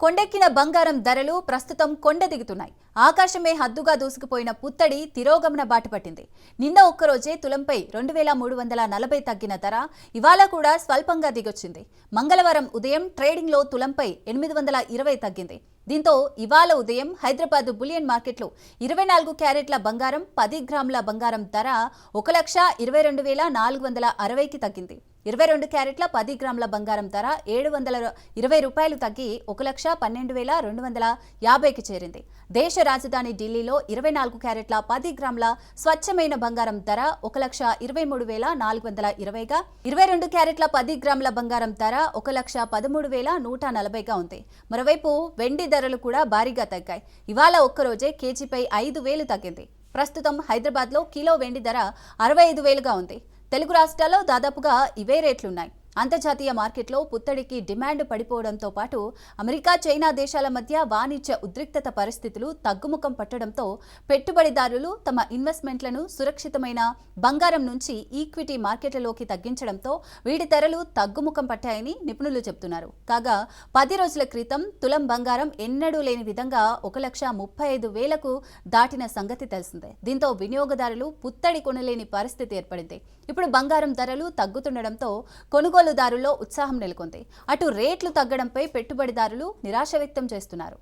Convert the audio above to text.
కొండెక్కిన బంగారం ధరలు ప్రస్తుతం కొండ దిగుతున్నాయి. ఆకాశమే హద్దుగా దూసుకుపోయిన పుత్తడి తిరోగమన బాట పట్టింది. నిన్న ఒక్కరోజే తులంపై 2340 తగ్గిన ధర ఇవాళ కూడా స్వల్పంగా దిగొచ్చింది. మంగళవారం ఉదయం ట్రేడింగ్లో తులంపై 820 తగ్గింది. దీంతో ఇవాళ ఉదయం హైదరాబాద్ బులియన్ మార్కెట్లో 24 క్యారెట్ల బంగారం 10 గ్రాముల బంగారం ధర 1,22,460కి తగ్గింది. 22 క్యారెట్ల 10 గ్రాముల బంగారం ధర రూ. 720 తగ్గి 1,12,250కి చేరింది. దేశ రాజధాని ఢిల్లీలో 24 క్యారెట్ల 10 గ్రాముల స్వచ్ఛమైన బంగారం ధర 1,23,420గా, 22 క్యారెట్ల 10 గ్రాముల బంగారం ధర 1,13,140గా ఉంది. మరోవైపు వెండి ధరలు కూడా భారీగా తగ్గాయి. ఇవాళ ఒక్కరోజే కేజీపై 5,000 తగ్గింది. ప్రస్తుతం హైదరాబాద్లో కిలో వెండి ధర 65,000గా ఉంది. తెలుగు రాష్ట్రాల్లో దాదాపుగా ఇవే రేట్లున్నాయి. అంతర్జాతీయ మార్కెట్లో పుత్తడికి డిమాండ్ పడిపోవడంతో పాటు అమెరికా, చైనా దేశాల మధ్య వాణిజ్య ఉద్రిక్తత పరిస్థితులు తగ్గుముఖం పట్టడంతో పెట్టుబడిదారులు తమ ఇన్వెస్ట్మెంట్లను సురక్షితమైన బంగారం నుంచి ఈక్విటీ మార్కెట్లలోకి తగ్గించడంతో వీటి ధరలు తగ్గుముఖం పట్టాయని నిపుణులు చెబుతున్నారు. కాగా 10 రోజుల క్రితం తులం బంగారం ఎన్నడూ లేని విధంగా 1,35,000కు దాటిన సంగతి తెలిసిందే. దీంతో వినియోగదారులు పుత్తడి కొనలేని పరిస్థితి ఏర్పడింది. ఇప్పుడు బంగారం ధరలు తగ్గుతుండడంతో కొనుగోలుదారుల్లో ఉత్సాహం నెలకొంది. అటు రేట్లు తగ్గడంపై పెట్టుబడిదారులు నిరాశ వ్యక్తం చేస్తున్నారు.